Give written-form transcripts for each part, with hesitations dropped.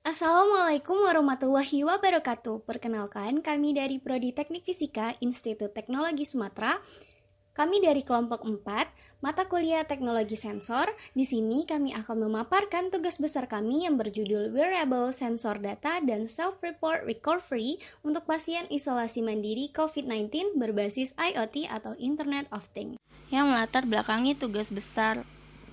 Assalamualaikum warahmatullahi wabarakatuh. Perkenalkan, kami dari Prodi Teknik Fisika Institut Teknologi Sumatera. Kami dari kelompok 4, mata kuliah Teknologi Sensor. Di sini kami akan memaparkan tugas besar kami yang berjudul Wearable Sensor Data dan Self-Report Recovery untuk pasien isolasi mandiri COVID-19 berbasis IoT atau Internet of Things. Yang melatar belakangi tugas besar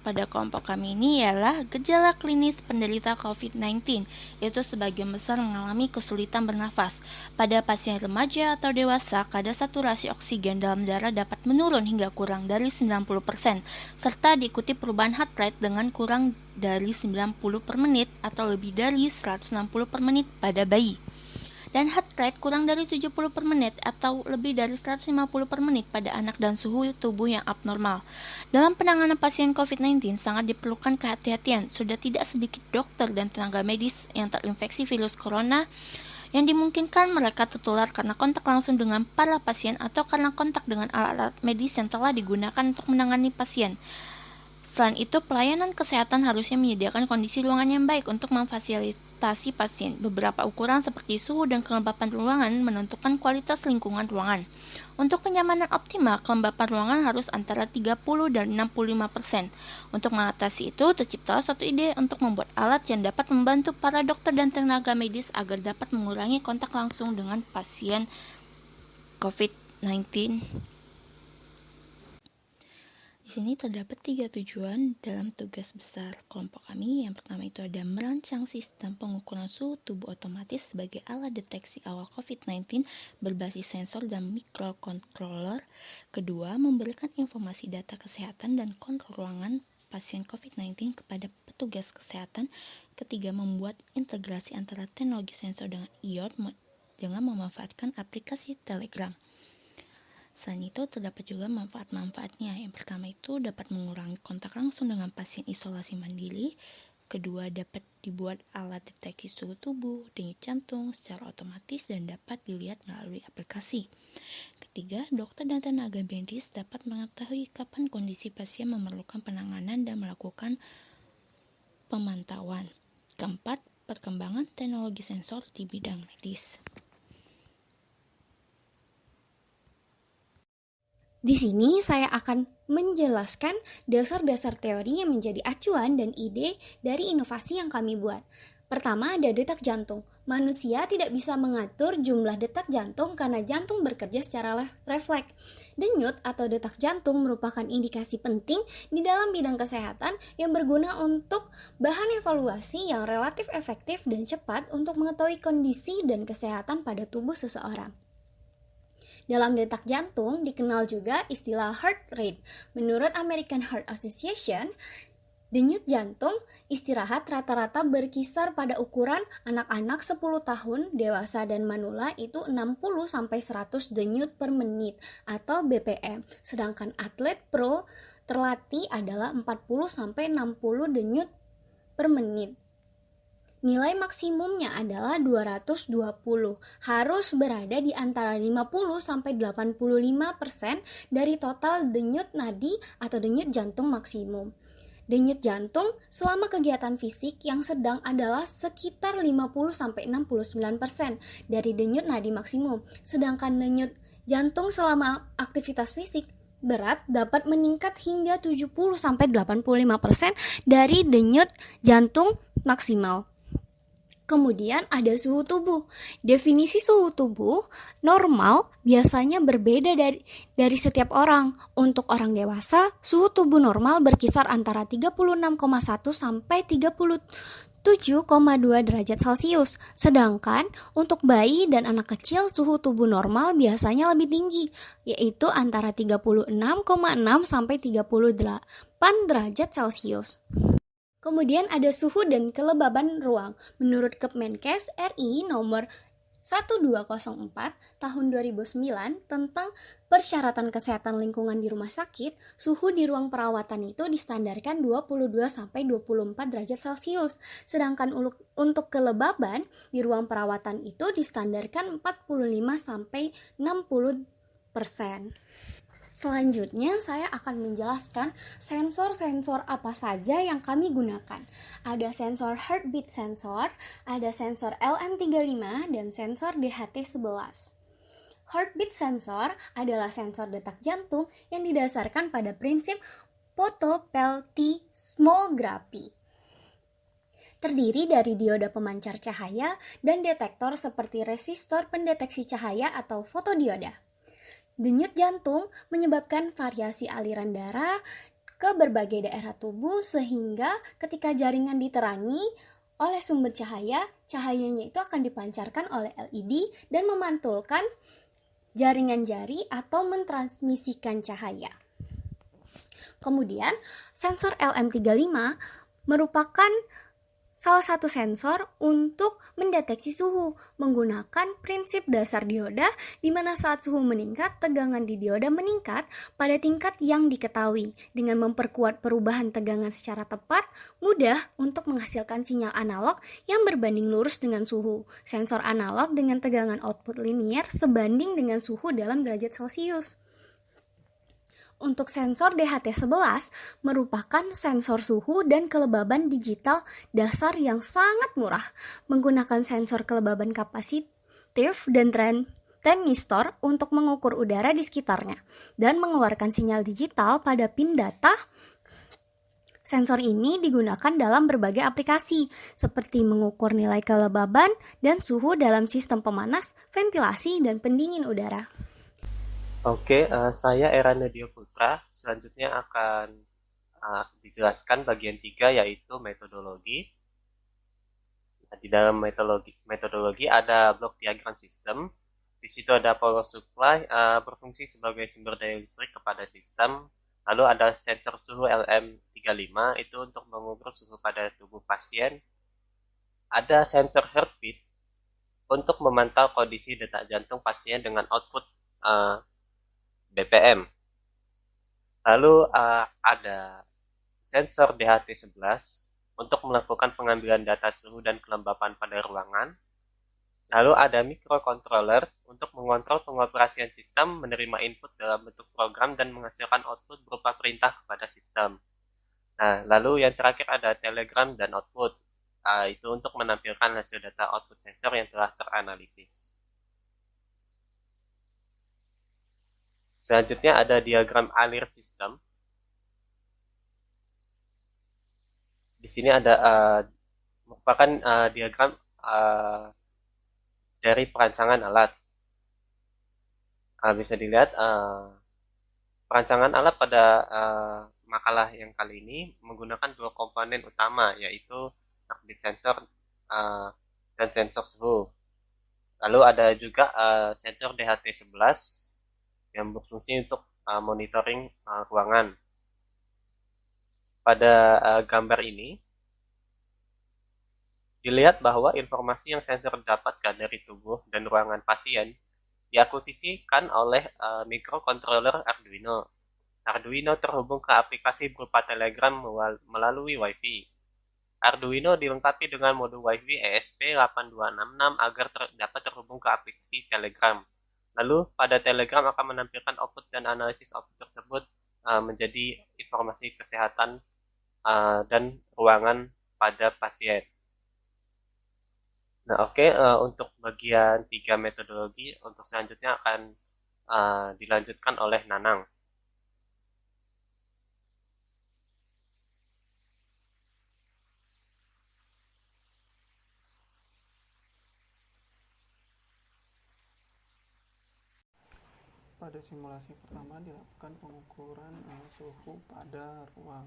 pada kelompok kami ini ialah gejala klinis penderita COVID-19, yaitu sebagian besar mengalami kesulitan bernafas. Pada pasien remaja atau dewasa, kadar saturasi oksigen dalam darah dapat menurun hingga kurang dari 90%, serta diikuti perubahan heart rate dengan kurang dari 90 per menit atau lebih dari 160 per menit pada bayi. Dan heart rate kurang dari 70 per menit atau lebih dari 150 per menit pada anak dan suhu tubuh yang abnormal. Dalam penanganan pasien COVID-19 sangat diperlukan kehati-hatian. Sudah tidak sedikit dokter dan tenaga medis yang terinfeksi virus corona yang dimungkinkan mereka tertular karena kontak langsung dengan para pasien atau karena kontak dengan alat-alat medis yang telah digunakan untuk menangani pasien. Selain itu, pelayanan kesehatan harusnya menyediakan kondisi ruangan yang baik untuk memfasilitasi pasien. Beberapa ukuran seperti suhu dan kelembapan ruangan menentukan kualitas lingkungan ruangan. Untuk kenyamanan optimal, kelembapan ruangan harus antara 30 dan 65%. Untuk mengatasi itu, terciptalah suatu ide untuk membuat alat yang dapat membantu para dokter dan tenaga medis agar dapat mengurangi kontak langsung dengan pasien COVID-19. Di sini terdapat 3 tujuan dalam tugas besar kelompok kami. Yang pertama itu ada merancang sistem pengukuran suhu tubuh otomatis sebagai alat deteksi awal COVID-19 berbasis sensor dan microcontroller. Kedua, memberikan informasi data kesehatan dan kontrol ruangan pasien COVID-19 kepada petugas kesehatan. Ketiga, membuat integrasi antara teknologi sensor dengan IoT dengan memanfaatkan aplikasi Telegram. Selain itu, terdapat juga manfaat-manfaatnya. Yang pertama itu dapat mengurangi kontak langsung dengan pasien isolasi mandiri. Kedua, dapat dibuat alat deteksi suhu tubuh, denyut jantung secara otomatis dan dapat dilihat melalui aplikasi. Ketiga, dokter dan tenaga medis dapat mengetahui kapan kondisi pasien memerlukan penanganan dan melakukan pemantauan. Keempat, perkembangan teknologi sensor di bidang medis. Di sini saya akan menjelaskan dasar-dasar teori yang menjadi acuan dan ide dari inovasi yang kami buat. Pertama, ada detak jantung. Manusia tidak bisa mengatur jumlah detak jantung karena jantung bekerja secara refleks. Denyut atau detak jantung merupakan indikasi penting di dalam bidang kesehatan yang berguna untuk bahan evaluasi yang relatif efektif dan cepat untuk mengetahui kondisi dan kesehatan pada tubuh seseorang. Dalam detak jantung dikenal juga istilah heart rate. Menurut American Heart Association, denyut jantung istirahat rata-rata berkisar pada ukuran anak-anak 10 tahun, dewasa dan manula itu 60-100 denyut per menit atau BPM. Sedangkan atlet pro terlatih adalah 40-60 denyut per menit. Nilai maksimumnya adalah 220, harus berada di antara 50-85% dari total denyut nadi atau denyut jantung maksimum. Denyut jantung selama kegiatan fisik yang sedang adalah sekitar 50-69% dari denyut nadi maksimum, sedangkan denyut jantung selama aktivitas fisik berat dapat meningkat hingga 70-85% dari denyut jantung maksimal. Kemudian ada suhu tubuh. Definisi suhu tubuh normal biasanya berbeda dari setiap orang. Untuk orang dewasa, suhu tubuh normal berkisar antara 36,1 sampai 37,2 derajat Celcius. Sedangkan untuk bayi dan anak kecil suhu tubuh normal biasanya lebih tinggi, yaitu antara 36,6 sampai 38 derajat Celcius. Kemudian ada suhu dan kelembaban ruang. Menurut Kemenkes RI nomor 1204 tahun 2009 tentang persyaratan kesehatan lingkungan di rumah sakit, suhu di ruang perawatan itu distandarkan 22-24 derajat Celcius. Sedangkan untuk kelembaban di ruang perawatan itu distandarkan 45-60%. Selanjutnya, saya akan menjelaskan sensor-sensor apa saja yang kami gunakan. Ada sensor heartbeat sensor, ada sensor LM35, dan sensor DHT11. Heartbeat sensor adalah sensor detak jantung yang didasarkan pada prinsip photopeltismografi. Terdiri dari dioda pemancar cahaya dan detektor seperti resistor pendeteksi cahaya atau fotodioda. Denyut jantung menyebabkan variasi aliran darah ke berbagai daerah tubuh sehingga ketika jaringan diterangi oleh sumber cahaya, cahayanya itu akan dipancarkan oleh LED dan memantulkan jaringan jari atau mentransmisikan cahaya. Kemudian, sensor LM35 merupakan salah satu sensor untuk mendeteksi suhu menggunakan prinsip dasar dioda di mana saat suhu meningkat, tegangan di dioda meningkat pada tingkat yang diketahui. Dengan memperkuat perubahan tegangan secara tepat, mudah untuk menghasilkan sinyal analog yang berbanding lurus dengan suhu. Sensor analog dengan tegangan output linear sebanding dengan suhu dalam derajat Celcius. Untuk sensor DHT11 merupakan sensor suhu dan kelembaban digital dasar yang sangat murah, menggunakan sensor kelembaban kapasitif dan transistor untuk mengukur udara di sekitarnya dan mengeluarkan sinyal digital pada pin data. Sensor ini digunakan dalam berbagai aplikasi, seperti mengukur nilai kelembaban dan suhu dalam sistem pemanas, ventilasi, dan pendingin udara. Oke, saya Erana Dio Putra. Selanjutnya akan dijelaskan bagian 3 yaitu metodologi. Nah, di dalam metodologi ada blok diagram sistem. Di situ ada power supply berfungsi sebagai sumber daya listrik kepada sistem. Lalu ada sensor suhu LM35 itu untuk mengukur suhu pada tubuh pasien. Ada sensor heartbeat untuk memantau kondisi detak jantung pasien dengan output BPM. Lalu ada sensor DHT11 untuk melakukan pengambilan data suhu dan kelembapan pada ruangan. Lalu ada microcontroller untuk mengontrol pengoperasian sistem, menerima input dalam bentuk program dan menghasilkan output berupa perintah kepada sistem. Nah, lalu yang terakhir ada telegram dan output. Itu untuk menampilkan hasil data output sensor yang telah teranalisis. Selanjutnya ada diagram alir sistem. Di sini ada merupakan diagram dari perancangan alat. Bisa dilihat perancangan alat pada makalah yang kali ini menggunakan dua komponen utama, yaitu heartbeat sensor dan sensor suhu. Lalu ada juga sensor DHT11 yang berfungsi untuk monitoring ruangan. Pada gambar ini, dilihat bahwa informasi yang sensor dapatkan dari tubuh dan ruangan pasien diakuisisikan oleh microcontroller Arduino. Arduino terhubung ke aplikasi berupa Telegram melalui Wi-Fi. Arduino dilengkapi dengan modul Wi-Fi ESP8266 agar dapat terhubung ke aplikasi Telegram. Lalu pada Telegram akan menampilkan output dan analisis output tersebut menjadi informasi kesehatan dan ruangan pada pasien. Nah, oke, untuk bagian 3 metodologi untuk selanjutnya akan dilanjutkan oleh Nanang. Pada simulasi pertama dilakukan pengukuran suhu pada ruang.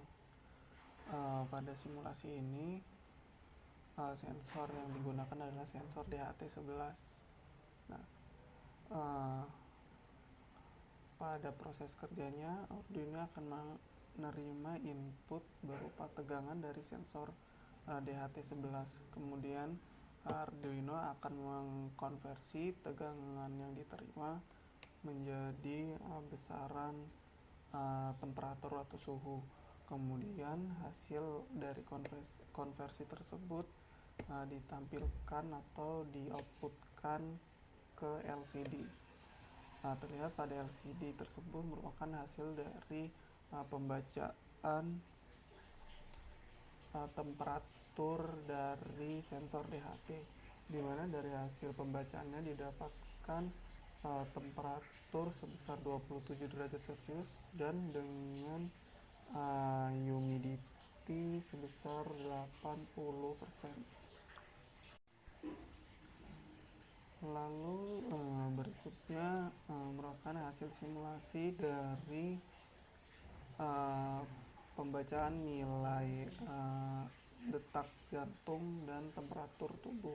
Pada simulasi ini sensor yang digunakan adalah sensor DHT11. Nah, pada proses kerjanya Arduino akan menerima input berupa tegangan dari sensor DHT11. Kemudian Arduino akan mengkonversi tegangan yang diterima menjadi besaran temperatur atau suhu. Kemudian hasil dari konversi tersebut ditampilkan atau di-outputkan ke LCD. terlihat pada LCD tersebut merupakan hasil dari pembacaan temperatur dari sensor DHT, di mana dari hasil pembacaannya didapatkan temperatur sebesar 27 derajat Celcius dan dengan humidity sebesar 80%. Lalu berikutnya merupakan hasil simulasi dari pembacaan nilai detak jantung dan temperatur tubuh.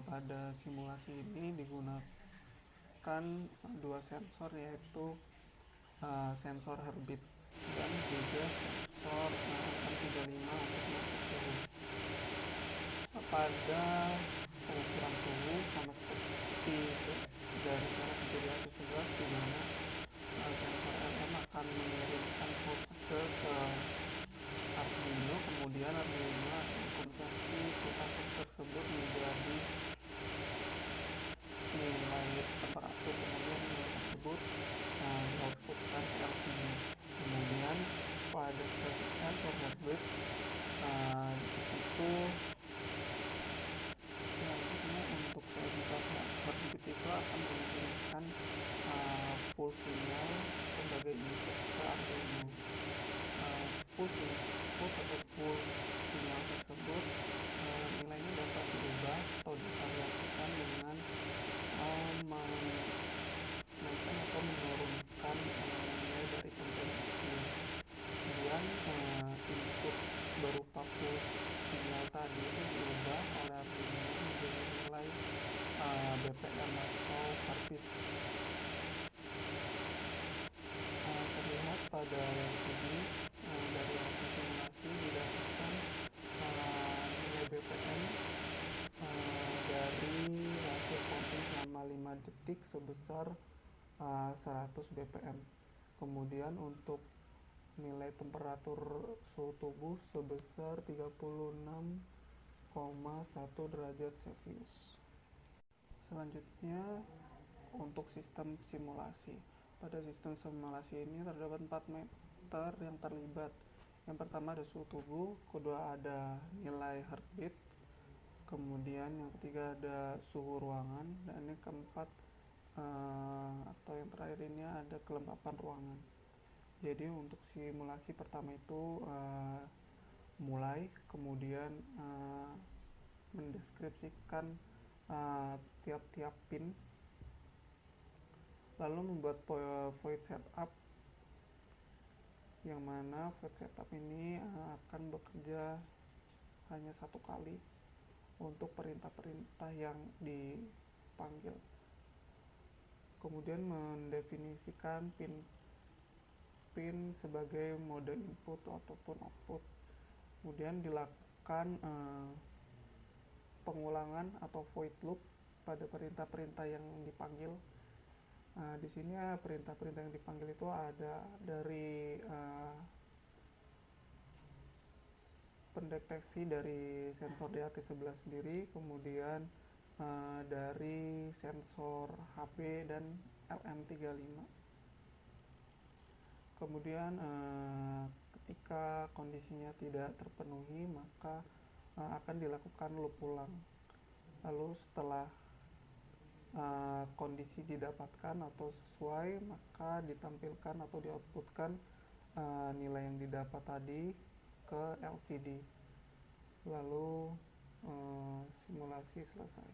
Pada simulasi ini digunakan dua sensor, yaitu sensor heartbeat dan juga sensor M35 untuk mengukur suhu. Pada pengukuran suhu sama seperti dari cara kerja DHT11, di mana sensor RM akan mengirimkan voltase ke Arduino, kemudian Arduino akan mengkonversi voltase tersebut menjadi nilai temperatur, kemudian nilai tersebut dioutputkan ke LCD. Kemudian pada sensor heartbeat di situ selanjutnya untuk sensor heartbeat itu akan mengirimkan pulse sinyal sebagai input ke Arduino. Pulse input atau pulse sinyal tersebut nilainya dapat diubah atau divariasikan dengan menaikkan atau menurunkan nilai dari kompetensi. Kemudian input berupa pulse sinyal tadi itu diubah oleh Arduino menjadi nilai BPM atau heartbeat. Terlihat pada LCD dari hasil simulasi didapatkan nilai BPM dari hasil counting selama 5 detik sebesar 100 BPM. Kemudian untuk nilai temperatur suhu tubuh sebesar 36,1 derajat Celcius. Selanjutnya untuk sistem simulasi. Pada sistem simulasi ini terdapat 4 meter yang terlibat. Yang pertama ada suhu tubuh, kedua ada nilai heartbeat, kemudian yang ketiga ada suhu ruangan, dan yang keempat atau yang terakhir ini ada kelembapan ruangan. Jadi untuk simulasi pertama itu mulai, kemudian mendeskripsikan tiap-tiap pin, lalu membuat void setup, yang mana void setup ini akan bekerja hanya satu kali untuk perintah-perintah yang dipanggil. Kemudian mendefinisikan pin sebagai mode input ataupun output. Kemudian dilakukan pengulangan atau void loop pada perintah-perintah yang dipanggil. Di sini perintah-perintah yang dipanggil itu ada dari pendeteksi dari sensor DHT11 sendiri, kemudian dari sensor HP dan LM35. Kemudian ketika kondisinya tidak terpenuhi, maka akan dilakukan loop ulang. Lalu setelah kondisi didapatkan atau sesuai, maka ditampilkan atau dioutputkan nilai yang didapat tadi ke LCD. Lalu simulasi selesai.